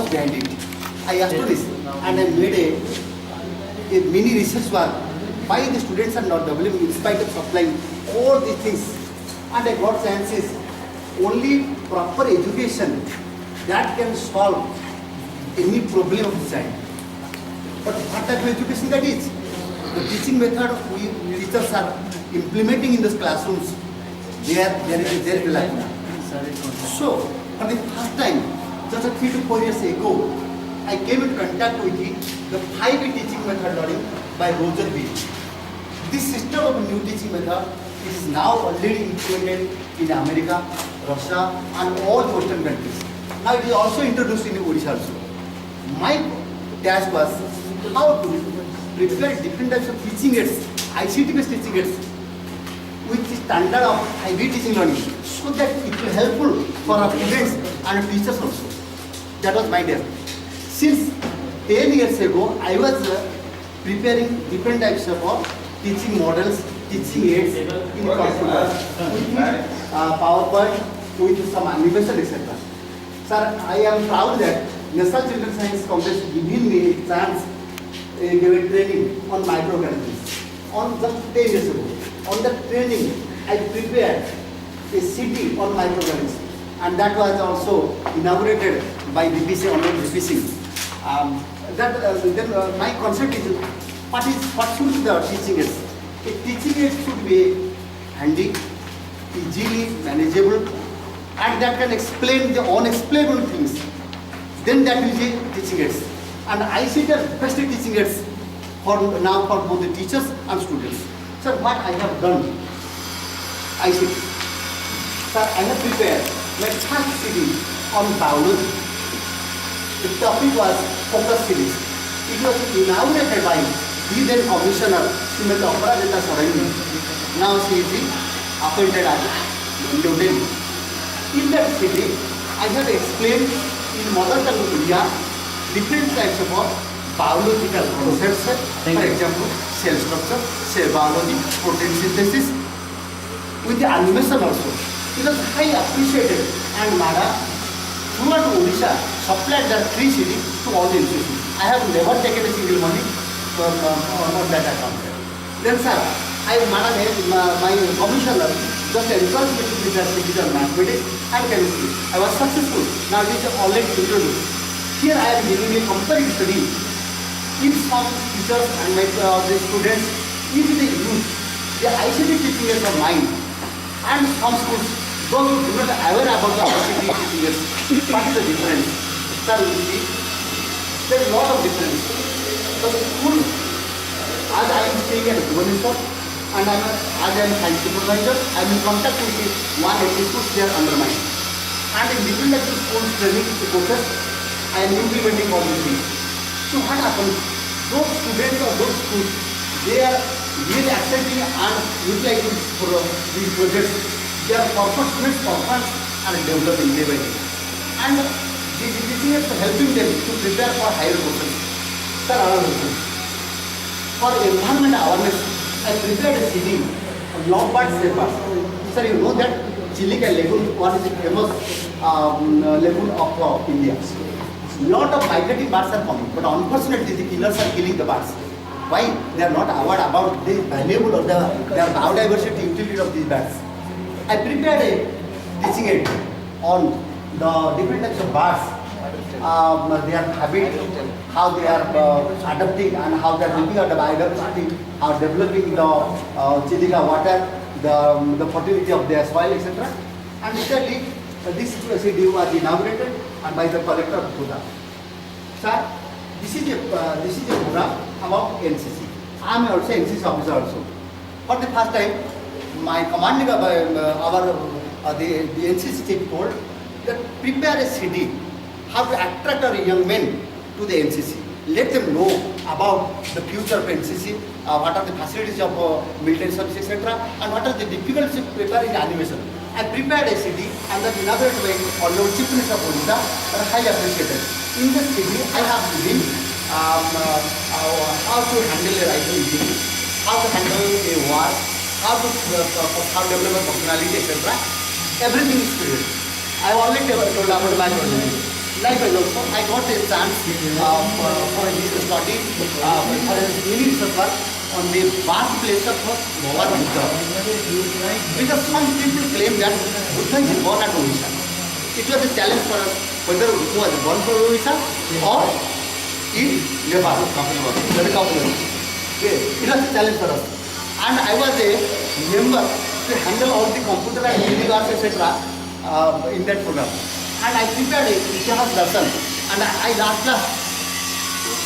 was behind it. I asked this and I made a mini research work why the students are not developing in spite of supplying all these things. And I got chances only proper education that can solve any problem of the child. But what type of education that is? The teaching method we teachers are implementing in the classrooms, there is a lack. So, for the first time, just 3 to 4 years ago, I came into contact with the 5 teaching method learning by Roger B. This system of new teaching method is now already implemented in America, Russia, and all the Western countries. Now it is also introduced in Odisha also. My task was how to prepare different types of teaching aids, ICT-based teaching aids, with the standard of IB teaching learning, so that it will helpful for our students and teachers also. That was my idea. Since 10 years ago, I was preparing different types of teaching models, teaching aids in computer, with PowerPoint, with some animation, etc. Sir, I am proud that National Children's Science Congress giving me a chance, gave a training on microorganisms on just 10 years ago. On that training, I prepared a CD on microorganisms, and that was also inaugurated by VPC, Honorable VPC. My concept is what should be the teaching aids? A teaching aid should be handy, easily manageable, and that can explain the unexplainable things. Then that will be teaching aids. And I see the best teaching aids for now for both the teachers and students. Sir, what I have done, I see. Sir, I have prepared my first CD on biology. The topic was focus series. It was inaugurated by the then Commissioner Srimati Aparajita Sarangi. Now she is appointed as New Delhi. In that CD, I have explained in mother tongue India different types of biological concepts. For example, cell structure, cell biology, protein synthesis, with the animation also. It was highly appreciated, and Madam throughout Odisha supplied that free CD to all the institutions. I have never taken a single money on that account. Then sir, my commissioner just encouraged me to prepare CDs on mathematics and chemistry. I was successful. Now it is already introduced. Here I am giving a comparative study. If some teachers and the students, if they use the ICT teaching aids of mine, and some schools, those who do not aware about the ICT teaching aids, what is the difference? Sir, you see, there is a lot of difference. The school, as I am staying at Bhubaneswar, and as I am science supervisor, I am in contact with 180 schools there under mine. And in different types of schools training courses, I am implementing all these things. So what happens? Those students or those schools, they are really accepting and utilizing for these projects. Their corporate students' performance are developing day by day. And these teaching aids are helping them to prepare for higher courses. Sir, for environment awareness, I prepared a CD on Lombard Sherpas. Sir, you know that Chilika Lagoon, one is the famous lagoon of India. Lot of migrating birds are coming, but unfortunately the killers are killing the birds. Why? They are not aware about the valuable or the biodiversity utility of these birds. I prepared a teaching aid on the different types of birds, their habit, how they are adapting and how they are looking at the biodiversity, how developing the Chilika water, the fertility of their soil, etc. And recently, this CD was inaugurated and by the collector of Bhuta. Sir, this is a program about NCC. I am also NCC officer also. For the first time, my commanding the NCC chief told that prepare a CD how to attract our young men to the NCC. Let them know about the future of NCC, what are the facilities of military service, etc., and what are the difficulties of preparing animation. I prepared a CD and that inaugurated by Honorable Chief Minister of Odisha, and highly appreciated. In this CD, I have given how to handle a rifle engine, how to handle a war, how to develop a personality, etc. Everything is clear. I have already told about my personality. Likewise also, I got a chance for a business study for a mini research work on the birthplace of Bhagwan Buddha. Because some people claim that Buddha is born at Odisha. It was a challenge for us whether Buddha was born from Odisha or in Nepal. Okay. It was a challenge for us. And I was a member to handle all the computer and universe, etc. In that program. And I prepared a Itihas lesson. And I last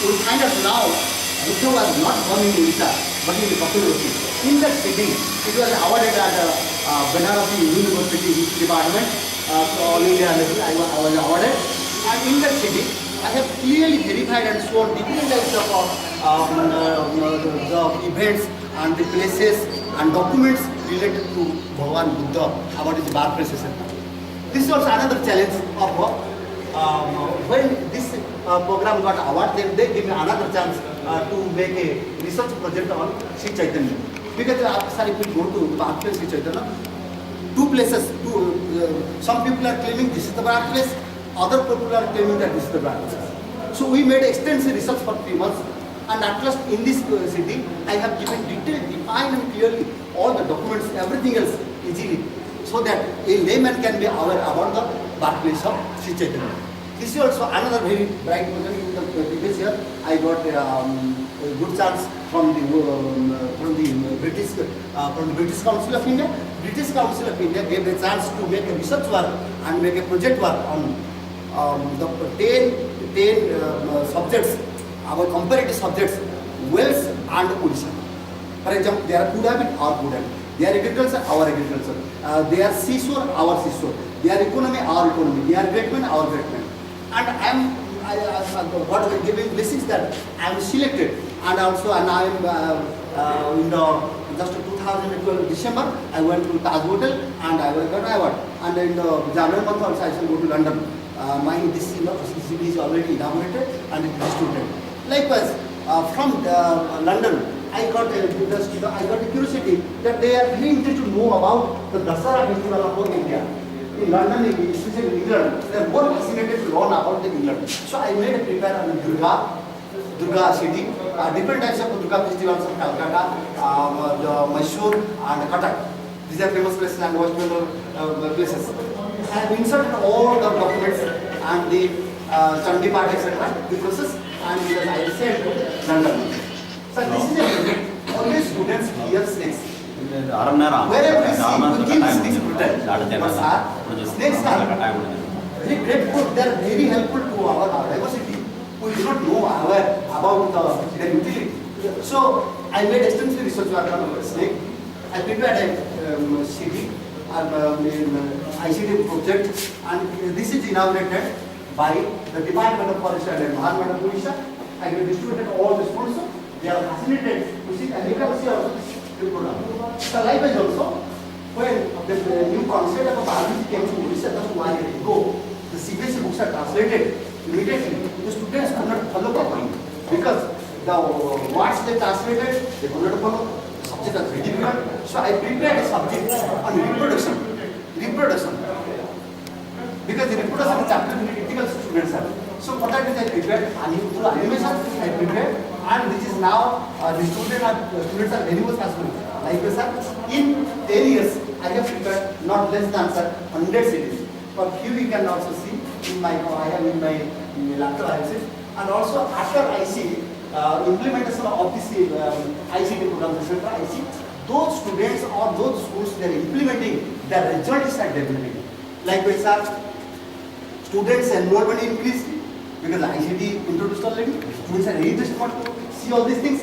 we find out now Buddha was not born in Odisha, but in Kapilavathi. In that sitting, it was awarded at Banarasi University History Department, All India level. I was awarded. And in that sitting, I have clearly verified and shown different types of the events and the places and documents related to Bhagwan Buddha about his birthplace, etc. This was another challenge of when this program got award, then they gave me another chance to make a research project on Sri Chaitanya. Because if we go to the birthplace Sri Chaitanya, two places, some people are claiming this is the birthplace, other people are claiming that this is the birthplace. So we made extensive research for 3 months, and at last in this city, I have given detailed, defined and clearly all the documents, everything else easily, so that a layman can be aware about the birthplace of Sri Chaitanya. This is also another very bright project. In the previous year, I got a good chance from the British Council of India. British Council of India gave a chance to make a research work and make a project work on the 10 subjects, our comparative subjects, Wales and Odisha. For example, they are good habit, our good habit. They are agriculture, our agriculture. They are seashore, our seashore. They are economy, our economy. They are great men, our great men. And what we giving blessings that I am selected, and also I am in the just 2012 December I went to Taj Hotel and I got award. And in the January month also I shall go to London. This city is already inaugurated and it is distributed. Likewise, from London, I got a curiosity that they are very interested to know about the Dasara festival of whole India. In London, especially in England, they are more fascinated to learn about the England. So I made a prepare on Durga city, different types of Durga festivals of Calcutta, the Mysore and Cuttack. These are famous places and West Bengal places. I have inserted all the documents and the Chandi part, etc. the process, and I sent to London. So this is a project. Always students hear snakes. Wherever we see, we kill snakes protect. But snakes are very grateful. They are very helpful to our diversity. We do not know about their utility. So I made extensive research work on snake. I prepared a CD, ICT project, and this is inaugurated by the Department of Forest and Environment of Odisha. I have distributed all the schools. They are fascinated to see, and you can see also this program. So likewise also, when the new concept of Bharati came to Odisha just 1 year ago, the CBSE books are translated immediately. The students could not follow properly because the words they translated, they could not follow. The subject was very difficult. So I prepared a subject on reproduction. Because the reproduction is chapter critical students have. So for that I prepared through animation, I prepared, and this is now the students are very much fascinated. Like sir, in 10 years I have prepared not less than 100 cities. For few you can also see in my laptop I have seen. And also after I see implementation of this ICT programs, etc., I see those students or those schools they are implementing, their result is at developing. Likewise, sir, students' enrollment increased because ICT introduced already. Students are very interested to see all these things.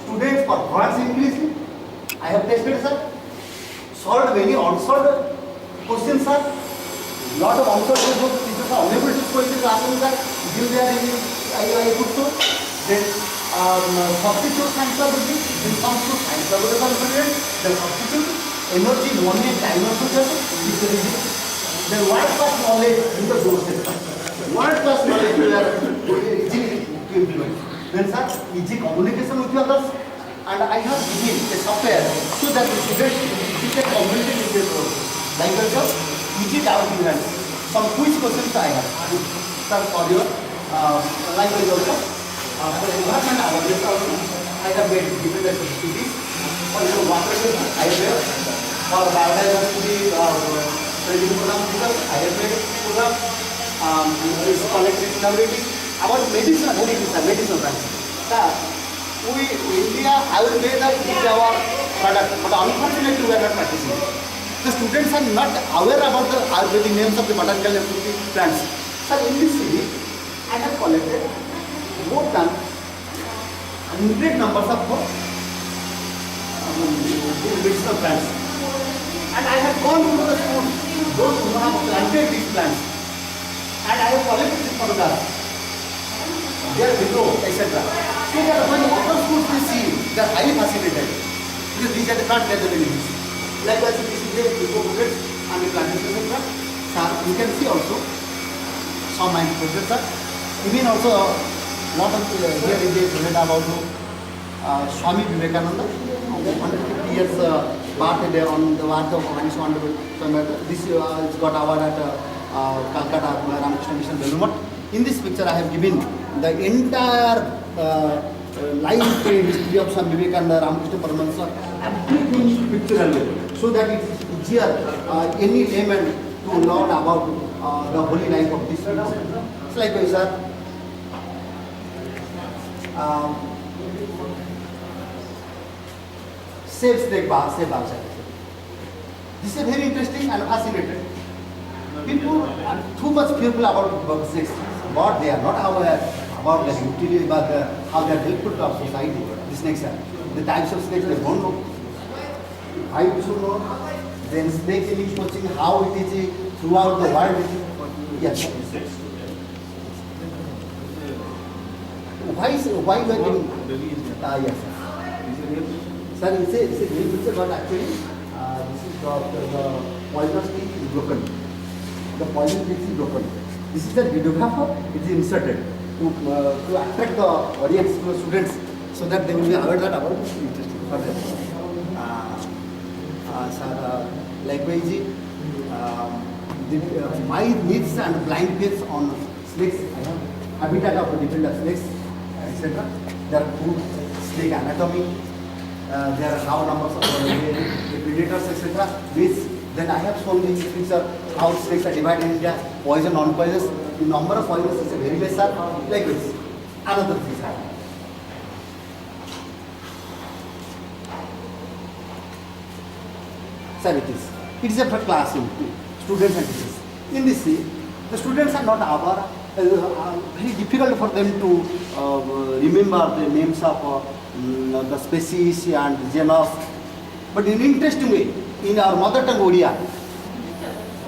Students' performance increased. I have tested, sir, solved many unsolved questions, sir. Lot of unsolved questions, teachers are unable to solve the classroom, sir. Give their I put so. Then substitute science laboratory, then comes to science laboratory, then substitute energy, money, and time also just then world-class knowledge in the sources. World-class knowledge we are easy to implement. Then sir, easy communication with others, and I have given a software so that the students can communicate with their world. Like also, easy doubt events. Some quiz questions I have. sir, for your likewise also. For environment awareness also, I have made different types of cities. For your water system, I have made. For biodiversity training program, I have made program. This collective community. About medicine, medicinal branch. Sir, we India, Ayurveda is our product, but unfortunately we are not practicing it. The students are not aware about the Ayurvedic names of the botanical and fruity plants. So in this city, I have collected more than 100 numbers of medicinal plants. And I have gone to the schools, those who have planted these plants. And I have collected this photograph. Their window, etc. So that when other schools will see, they are highly fascinated. Because these are the plants, they are the benefits. Likewise, this is the eco projects and the plantation etc. So you can see also some mind projects are. Even also lot of here is a project about Swami Vivekananda. 150 years birthday on the birth of Swami Vivekananda. This is got award at Calcutta Ramakrishna Mission Bellumat. In this picture, I have given the entire life history of Swami Vivekananda, Ramakrishna Paramahansa, everything pictorially, so that it is easier any layman to learn about the holy life of this person. It's likewise, sir. Safe snake bar, safe bar. This is very interesting and fascinating. People are too much fearful about snakes, but they are not aware about their utility, but how they are helpful to our society. The snakes are. The types of snakes they don't know. I should know. Then snake image coaching, how it is throughout the world. Yes. Why you are giving? Yes. Sir, it's a real picture, but actually this is the poisonous teeth is broken. The poison teeth is broken. This is the videographer. It is inserted to attract the audience, to the students, so that they will be aware that about this interesting for them. Likewise, my myths and blind faiths on snakes, habitat of different snakes, etc. There are good snake anatomy. There are how numbers of the predators, etc. Which then I have shown in this picture how snakes are divided in India, poison, non-poisonous. The number of poisonous is very less, sir. Likewise, another thing is happening. Sir, it is a class in students and teachers. In this, the students are not aware. Very difficult for them to remember the names of the species and genus. But in an interesting way, in our mother tongue Odia,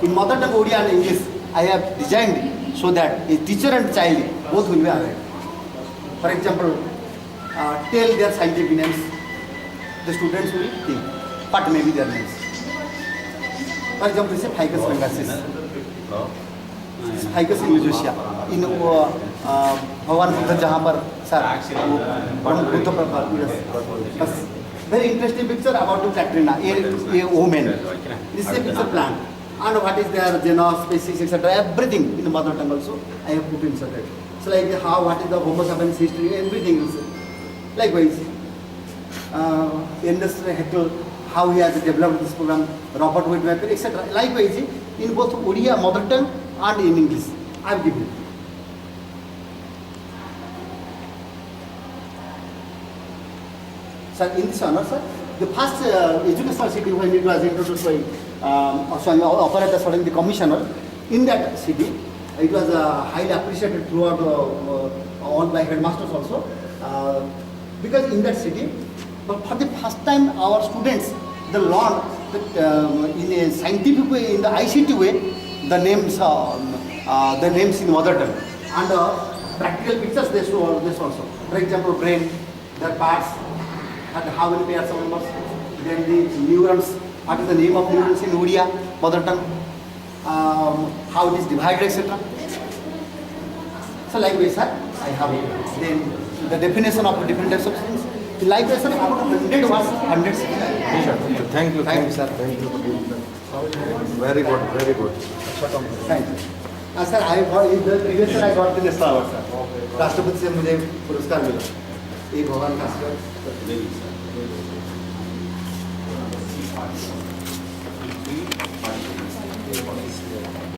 in mother tongue Odia and English, I have designed so that a teacher and child both will be aware. For example, tell their scientific names, the students will think what may be their names. For example, this is Ficus fangasis. Ficus illusiosa. In Bhavan Buddha जहाँ पर sir Buddha प्रकार very interesting picture about the Katrina, a woman. This is a picture plant. And what is their genus, species, etc. Everything in the mother tongue also I have put inserted. So like how, what is the Homo sapiens history, everything is. Likewise, Industrial Haeckel, how he has developed this program, Robert Whitmaker, etc. Likewise, in both Odia, mother tongue, and in English, I have given. Sir, in this honor, sir, the first educational city when it was introduced by operator following the commissioner, in that city, it was highly appreciated throughout all by headmasters also, because in that city, but for the first time, our students they learn in a scientific way, in the ICT way, the names in mother tongue, and practical pictures they show this also. For example, brain, their parts, and how many pairs of members, then the neurons, what is the name of neurons in Odia, mother tongue, how it is divided, etc. So likewise, sir, I have then the definition of different types of things. Likewise, sir, about 100 words, 100 Sure. Thank you, sir. Thank you. Very good, very good. Thank you. Sir I previous sir I got the national award sir, राष्ट्रपति से मुझे पुरस्कार मिला, ये भगवान का आशीर्वाद।